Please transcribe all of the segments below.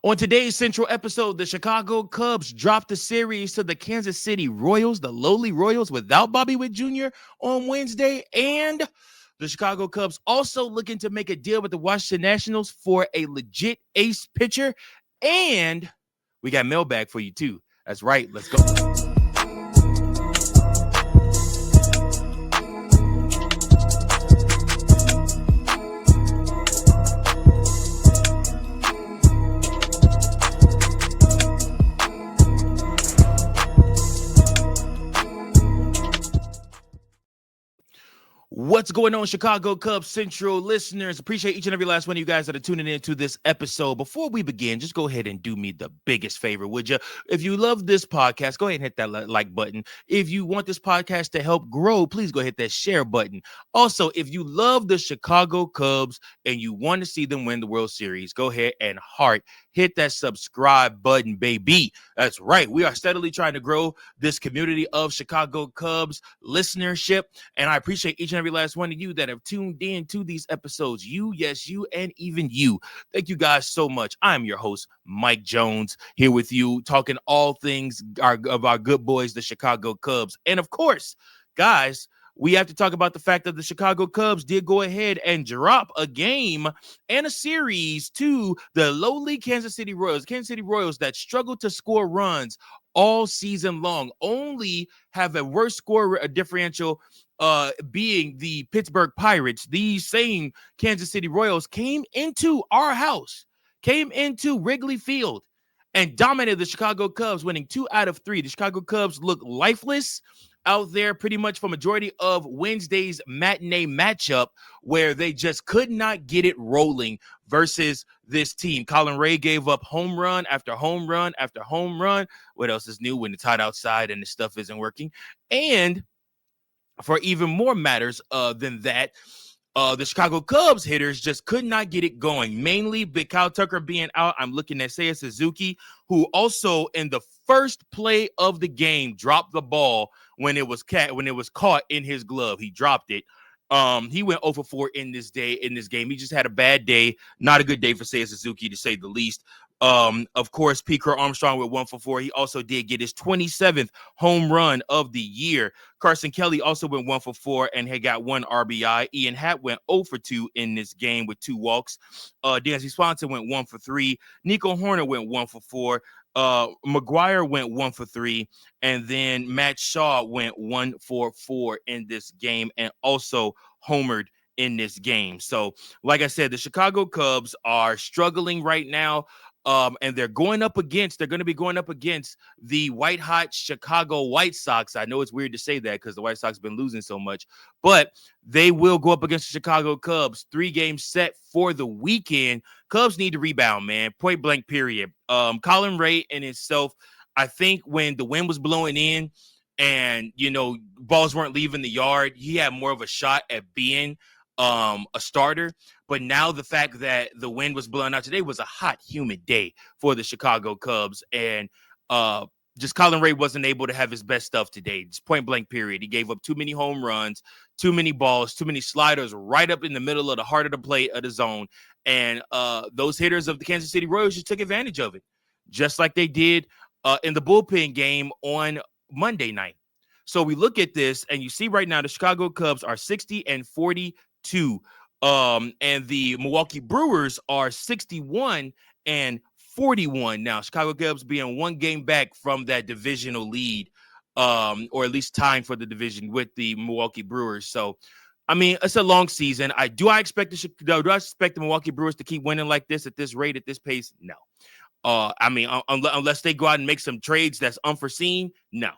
On today's central episode, the Chicago Cubs dropped the series to the Kansas City Royals, the lowly Royals without Bobby Witt Jr. on Wednesday. And the Chicago Cubs also looking to make a deal with the Washington Nationals for a legit ace pitcher. And we got mailbag for you too. That's right. Let's go. What's going on, Chicago Cubs Central listeners? Appreciate each and every last one of you guys that are tuning in to this episode. Before we begin, just go ahead and do me the biggest favor, would you? If you love this podcast, go ahead and hit that like button. If you want this podcast to help grow, please go hit that share button. Also, if you love the Chicago Cubs and you want to see them win the World Series, go ahead and hit that subscribe button, baby. That's right. We are steadily trying to grow this community of Chicago Cubs listenership, and I appreciate each and every last one of you that have tuned in to these episodes. You, yes, you, and even you. Thank you guys so much. I'm your host, Mike Jones, here with you, talking all things of our good boys, the Chicago Cubs. And of course, guys, we have to talk about the fact that the Chicago Cubs did go ahead and drop a game and a series to the lowly Kansas City Royals. Kansas City Royals that struggled to score runs all season long, only have a worse score differential being the Pittsburgh Pirates. These same Kansas City Royals came into our house, came into Wrigley Field, and dominated the Chicago Cubs, winning 2 out of 3. The Chicago Cubs look lifeless out there pretty much for majority of Wednesday's matinee matchup, where they just could not get it rolling versus this team. Colin Rea gave up home run after home run after home run. What else is new when it's hot outside and the stuff isn't working? And for even more matters than that, the Chicago Cubs hitters just could not get it going, mainly Big Kyle Tucker being out. I'm looking at Seiya Suzuki, who also in the first play of the game dropped the ball when it was caught in his glove. He dropped it. He went 0 for 4 in this game. He just had a bad day. Not a good day for Seiya Suzuki, to say the least. Of course, Pete Crow Armstrong with 1 for 4. He also did get his 27th home run of the year. Carson Kelly also went 1 for 4 and had got 1 RBI. Ian Happ went 0 for 2 in this game with 2 walks. Dansby Swanson went 1 for 3. Nico Horner went 1 for 4. McGuire went 1 for 3, and then Matt Shaw went 1 for 4 in this game and also homered in this game. So, like I said, the Chicago Cubs are struggling right now. And they're going to be going up against the white hot Chicago White Sox. I know it's weird to say that because the White Sox have been losing so much, but they will go up against the Chicago Cubs. 3 games set for the weekend. Cubs need to rebound, man. Point blank, period. Colin Rea in himself, I think when the wind was blowing in and, balls weren't leaving the yard, he had more of a shot at being a starter. But now the fact that the wind was blowing out today was a hot, humid day for the Chicago Cubs. And just Colin Rea wasn't able to have his best stuff today. Just point blank, period. He gave up too many home runs, too many balls, too many sliders right up in the middle of the heart of the plate of the zone. And those hitters of the Kansas City Royals just took advantage of it, just like they did in the bullpen game on Monday night. So we look at this and you see right now the Chicago Cubs are 60-42. And the Milwaukee Brewers are 61-41. Now, Chicago Cubs being 1 game back from that divisional lead, or at least tying for the division with the Milwaukee Brewers. So, I mean, it's a long season. Do I expect the Milwaukee Brewers to keep winning like this at this rate, at this pace? No. Unless they go out and make some trades that's unforeseen, no.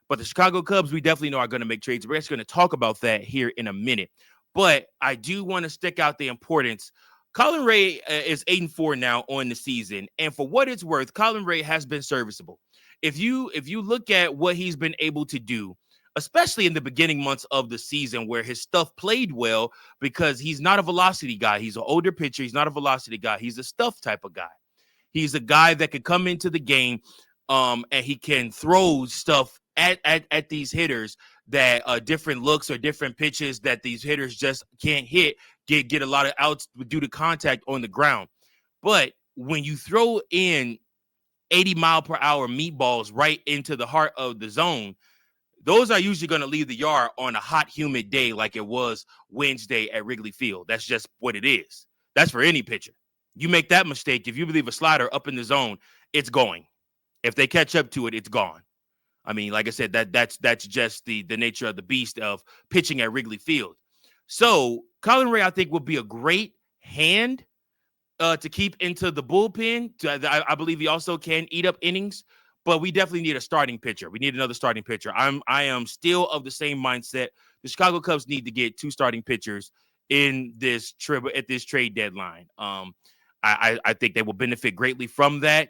But the Chicago Cubs, we definitely know are going to make trades. We're actually going to talk about that here in a minute. But I do want to stick out the importance. Colin Rea is 8-4 now on the season. And for what it's worth, Colin Rea has been serviceable. If you look at what he's been able to do, especially in the beginning months of the season where his stuff played well, because he's not a velocity guy. He's an older pitcher. He's not a velocity guy. He's a stuff type of guy. He's a guy that could come into the game and he can throw stuff at these hitters that different looks or different pitches that these hitters just can't hit, get a lot of outs due to contact on the ground. But when you throw in 80-mile-per-hour meatballs right into the heart of the zone, those are usually going to leave the yard on a hot, humid day like it was Wednesday at Wrigley Field. That's just what it is. That's for any pitcher. You make that mistake, if you leave a slider up in the zone, it's going. If they catch up to it, it's gone. I mean, like I said, that's just the nature of the beast of pitching at Wrigley Field. So Colin Rea, I think, will be a great hand to keep into the bullpen. I believe he also can eat up innings, but we definitely need a starting pitcher. We need another starting pitcher. I am still of the same mindset. The Chicago Cubs need to get 2 starting pitchers in this trip at this trade deadline. I think they will benefit greatly from that.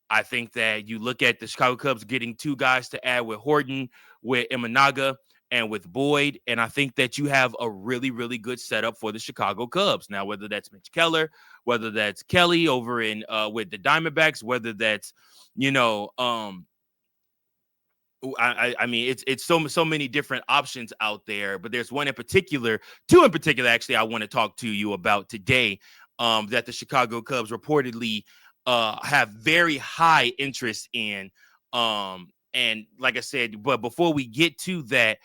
I think that you look at the Chicago Cubs getting 2 guys to add with Horton, with Imanaga, and with Boyd, and I think that you have a really, really good setup for the Chicago Cubs. Now, whether that's Mitch Keller, whether that's Kelly over in with the Diamondbacks, whether that's, I mean, it's so many different options out there, but there's one in particular, 2 in particular, actually, I want to talk to you about today, that the Chicago Cubs reportedly have very high interest in. And like I said, but before we get to that,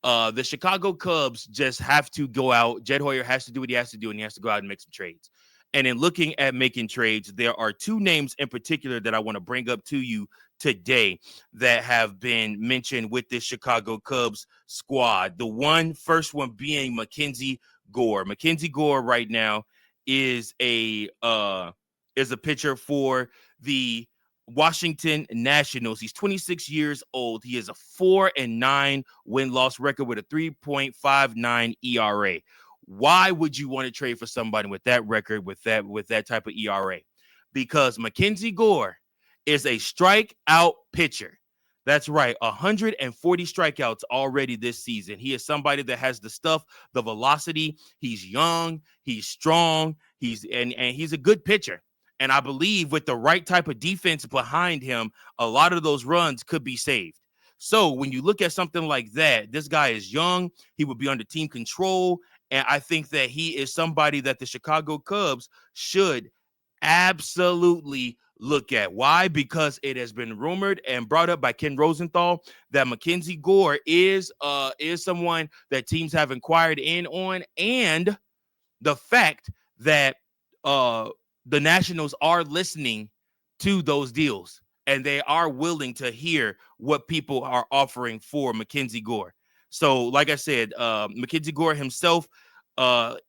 the Chicago Cubs just have to go out. Jed Hoyer has to do what he has to do, and he has to go out and make some trades. And in looking at making trades, there are 2 names in particular that I want to bring up to you today that have been mentioned with this Chicago Cubs squad. The first one being MacKenzie Gore. MacKenzie Gore right now is a pitcher for the Washington Nationals. He's 26 years old. He has a 4-9 win-loss record with a 3.59 ERA. Why would you want to trade for somebody with that record, with that type of ERA? Because MacKenzie Gore is a strikeout pitcher. That's right, 140 strikeouts already this season. He is somebody that has the stuff, the velocity. He's young, he's strong, he's a good pitcher. And I believe with the right type of defense behind him, a lot of those runs could be saved. So when you look at something like that, this guy is young. He would be under team control. And I think that he is somebody that the Chicago Cubs should absolutely look at. Why? Because it has been rumored and brought up by Ken Rosenthal that MacKenzie Gore is someone that teams have inquired in on, and the fact that the Nationals are listening to those deals and they are willing to hear what people are offering for MacKenzie Gore. So, like I said, MacKenzie Gore himself,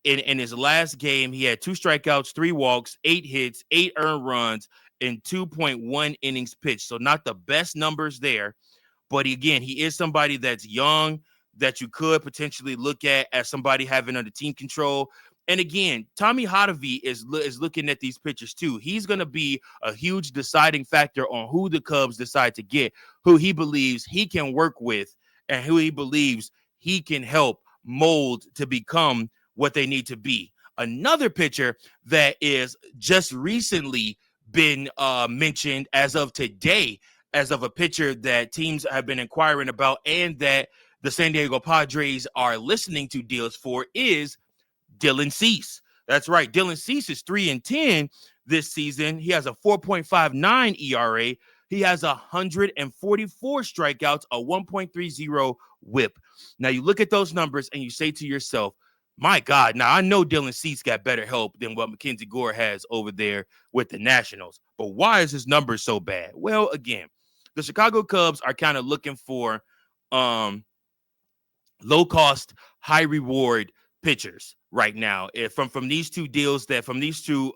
in his last game, he had 2 strikeouts, 3 walks, 8 hits, 8 earned runs, and 2.1 innings pitched. So not the best numbers there. But again, he is somebody that's young that you could potentially look at as somebody having under team control. And again, Tommy Hotovy is looking at these pitchers too. He's going to be a huge deciding factor on who the Cubs decide to get, who he believes he can work with, and who he believes he can help mold to become what they need to be. Another pitcher that is just recently been mentioned as of today, as of a pitcher that teams have been inquiring about and that the San Diego Padres are listening to deals for, is Dylan Cease. That's right. Dylan Cease is 3-10 this season. He has a 4.59 ERA. He has 144 strikeouts, a 1.30 whip. Now you look at those numbers and you say to yourself, my God, now I know Dylan Cease got better help than what MacKenzie Gore has over there with the Nationals. But why is his numbers so bad? Well, again, the Chicago Cubs are kind of looking for low-cost, high-reward pitchers right now. If from these 2 deals, from these 2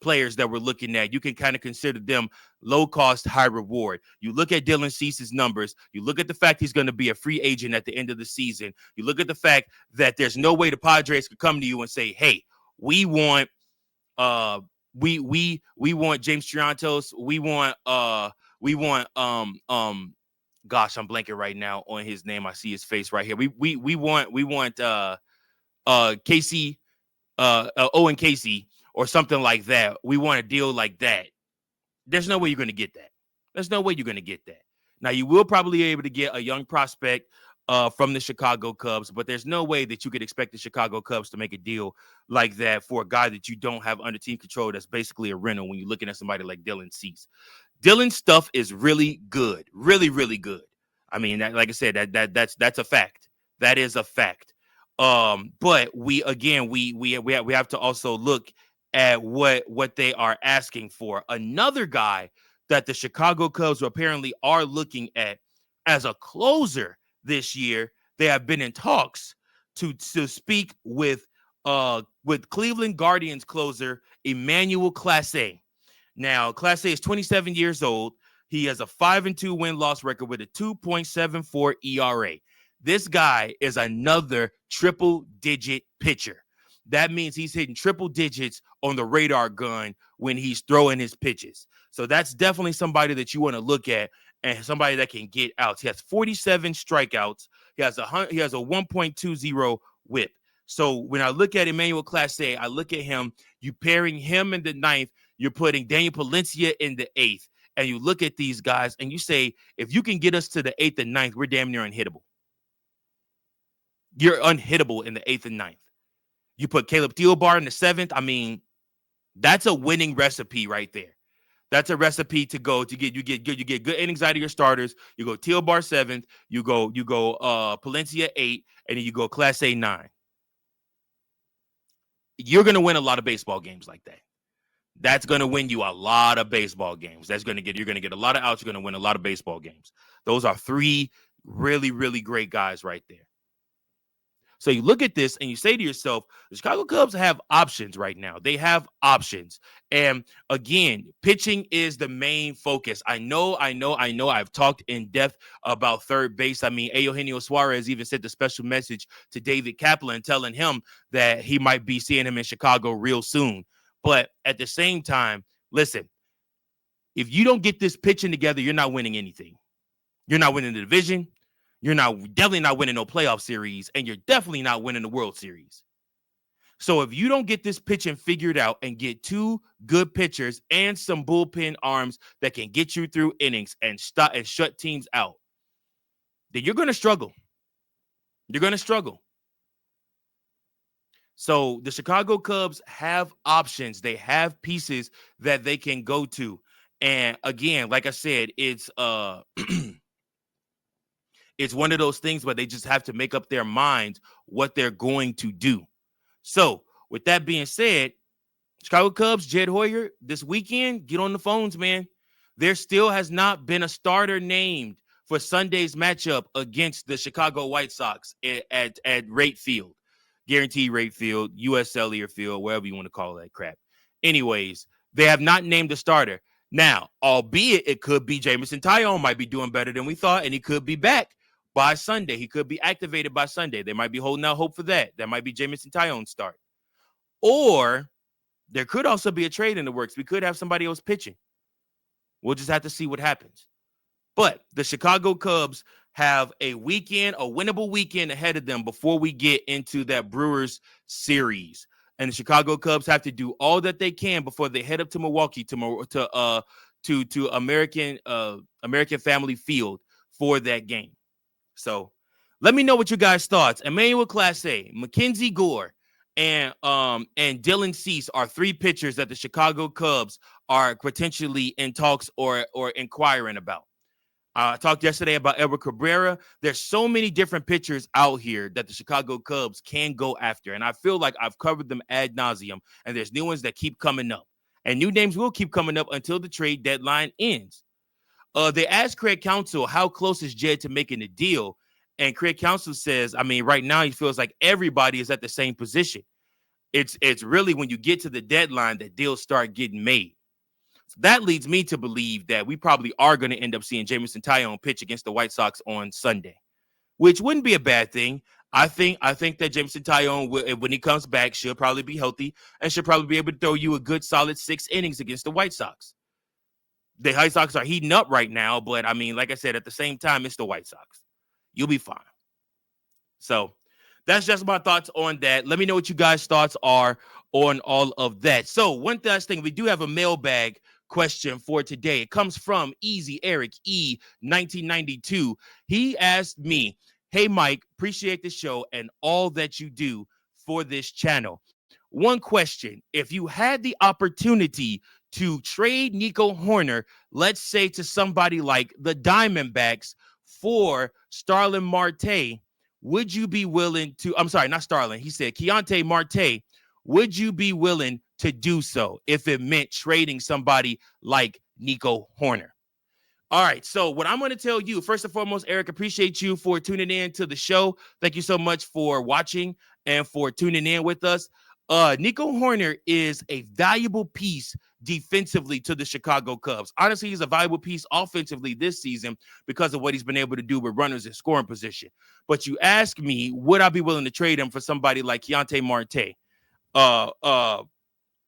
players that we're looking at, you can kind of consider them low cost, high reward. You look at Dylan Cease's numbers, you look at the fact he's going to be a free agent at the end of the season, you look at the fact that there's no way the Padres could come to you and say, hey, we want we want James Triantos, we want gosh, I'm blanking right now on his name. I see his face right here. We want Casey, Owen Casey, or something like that. We want a deal like that. There's no way you're going to get that. There's no way you're going to get that. Now, you will probably be able to get a young prospect from the Chicago Cubs, but there's no way that you could expect the Chicago Cubs to make a deal like that for a guy that you don't have under team control. That's basically a rental when you're looking at somebody like Dylan Cease. Dylan's stuff is really good, really, really good. I mean, like I said, that's a fact. That is a fact. But we have to also look at what they are asking for. Another guy that the Chicago Cubs apparently are looking at as a closer this year. They have been in talks to speak with Cleveland Guardians closer Emmanuel Clase. Now, Clase is 27 years old. He has a 5-2 win-loss record with a 2.74 ERA. This guy is another triple-digit pitcher. That means he's hitting triple digits on the radar gun when he's throwing his pitches. So that's definitely somebody that you want to look at and somebody that can get outs. He has 47 strikeouts. He has a 1.20 whip. So when I look at Emmanuel Clase, I look at him, you pairing him in the ninth, you're putting Daniel Palencia in the eighth, and you look at these guys and you say, if you can get us to the eighth and ninth, we're damn near unhittable. You're unhittable in the eighth and ninth. You put Caleb Thielbar in the seventh. I mean, that's a winning recipe right there. That's a recipe to get good innings out of your starters. You go Thielbar seventh, you go Palencia 8, and then you go Clase 9. You're gonna win a lot of baseball games like that. That's gonna win you a lot of baseball games. You're gonna get a lot of outs. You're gonna win a lot of baseball games. Those are 3 really, really great guys right there. So you look at this and you say to yourself, the Chicago Cubs have options right now. They have options. And again, pitching is the main focus. I know. I've talked in depth about third base. I mean, Eugenio Suarez even sent a special message to David Kaplan telling him that he might be seeing him in Chicago real soon. But at the same time, listen, if you don't get this pitching together, you're not winning anything. You're not winning the division. You're definitely not winning no playoff series, and you're definitely not winning the World Series. So if you don't get this pitching figured out and get 2 good pitchers and some bullpen arms that can get you through innings and shut teams out, then you're going to struggle. You're going to struggle. So the Chicago Cubs have options. They have pieces that they can go to. And again, like I said, it's it's one of those things where they just have to make up their minds what they're going to do. So with that being said, Chicago Cubs, Jed Hoyer, this weekend, get on the phones, man. There still has not been a starter named for Sunday's matchup against the Chicago White Sox at Rate Field, Guaranteed Rate Field, U.S. Cellular Field, wherever you want to call that crap. Anyways, they have not named a starter. Now, albeit it could be Jameson Taillon might be doing better than we thought, and he could be back by Sunday. He could be activated by Sunday. They might be holding out hope for that. That might be Jameson Taillon's start. Or there could also be a trade in the works. We could have somebody else pitching. We'll just have to see what happens. But the Chicago Cubs have a winnable weekend ahead of them before we get into that Brewers series. And the Chicago Cubs have to do all that they can before they head up to Milwaukee to American Family Field for that game. So let me know what you guys' thoughts. Emmanuel Clase, MacKenzie Gore, and Dylan Cease are 3 pitchers that the Chicago Cubs are potentially in talks or inquiring about. I talked yesterday about Edward Cabrera. There's so many different pitchers out here that the Chicago Cubs can go after. And I feel like I've covered them ad nauseum. And there's new ones that keep coming up. And new names will keep coming up until the trade deadline ends. They asked Craig Counsell how close is Jed to making a deal. And Craig Counsell says, I mean, right now he feels like everybody is at the same position. It's really when you get to the deadline that deals start getting made. So that leads me to believe that we probably are going to end up seeing Jameson Taillon pitch against the White Sox on Sunday, which wouldn't be a bad thing. I think that Jameson Taillon, when he comes back, should probably be healthy and should probably be able to throw you a good solid 6 innings against the White Sox. The White Sox are heating up right now, but I mean, like I said, at the same time, it's the White Sox. You'll be fine. So that's just my thoughts on that. Let me know what you guys' thoughts are on all of that. So one last thing, we do have a mailbag question for today. It comes from Easy Eric E 1992. He asked me, Hey, Mike, appreciate the show and all that you do for this channel. One question: if you had the opportunity to trade Nico Hoerner, let's say to somebody like the Diamondbacks for Starlin Marte, would you be willing to? I'm sorry, not Starlin. He said Keontae Marte. Would you be willing to do so if it meant trading somebody like Nico Hoerner? All right, so what I'm going to tell you, first and foremost, Eric, appreciate you for tuning in to the show. Thank you so much for watching and for tuning in with us. Nico Hoerner is a valuable piece defensively to the Chicago Cubs. Honestly, he's a valuable piece offensively this season because of what he's been able to do with runners in scoring position. But you ask me, would I be willing to trade him for somebody like Keontae Marte?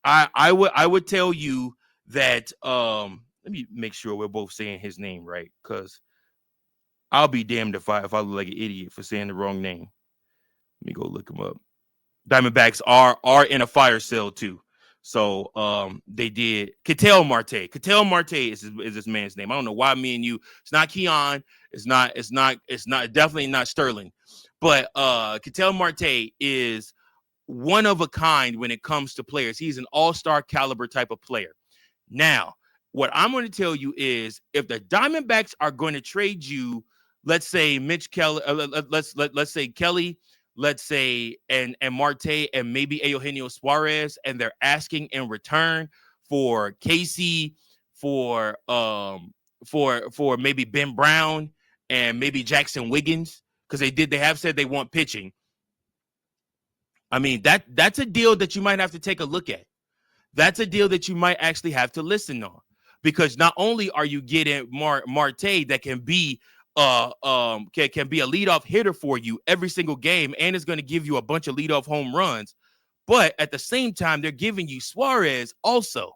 I would tell you that let me make sure we're both saying his name right, because I'll be damned if I look like an idiot for saying the wrong name. Let me go look him up. Diamondbacks are in a fire sale too. So they did Ketel Marte. Ketel Marte is this man's name. I don't know why me and you. It's not Keon. It's not definitely not Sterling. But Ketel Marte is one of a kind when it comes to players. He's an all-star caliber type of player. Now, what I'm going to tell you is if the Diamondbacks are going to trade you, let's say Mitch Kelly, let's say Kelly, let's say and Marte and maybe Eugenio Suarez, and they're asking in return for Casey, for maybe Ben Brown and maybe Jackson Wiggins, because they have said they want pitching. I mean, that's a deal that you might have to take a look at. That's a deal that you might actually have to listen on, because not only are you getting Marte that can be a leadoff hitter for you every single game and is going to give you a bunch of leadoff home runs, but at the same time they're giving you Suarez also.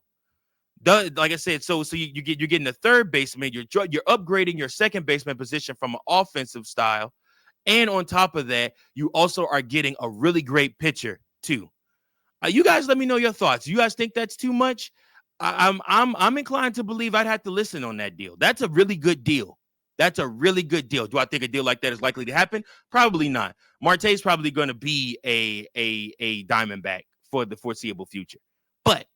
Like I said, so you're getting a third baseman. You're upgrading your second baseman position from an offensive style, and on top of that, you also are getting a really great pitcher too. You guys, let me know your thoughts. You guys think that's too much? I'm inclined to believe I'd have to listen on that deal. That's a really good deal. That's a really good deal. Do I think a deal like that is likely to happen? Probably not. Marte's probably going to be a Diamondback for the foreseeable future. But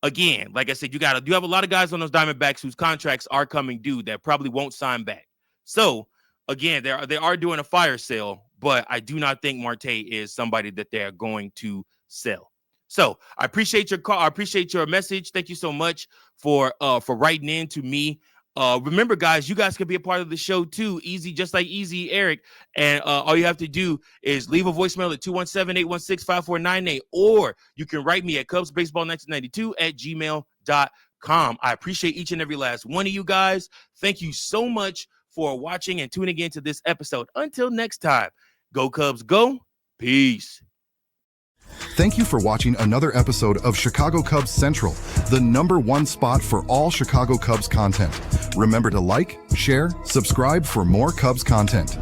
again, like I said, you have a lot of guys on those Diamondbacks whose contracts are coming due that probably won't sign back. So again, they are doing a fire sale, but I do not think Marte is somebody that they're going to sell. So I appreciate your call. I appreciate your message. Thank you so much for writing in to me. Remember, guys, you guys can be a part of the show too. Easy, just like Easy Eric. And all you have to do is leave a voicemail at 217-816-5498, or you can write me at cubsbaseball1992@gmail.com. I appreciate each and every last one of you guys. Thank you so much for watching and tuning in to this episode. Until next time, go Cubs, go. Peace. Thank you for watching another episode of Chicago Cubs Central, the #1 spot for all Chicago Cubs content. Remember to like, share, subscribe for more Cubs content.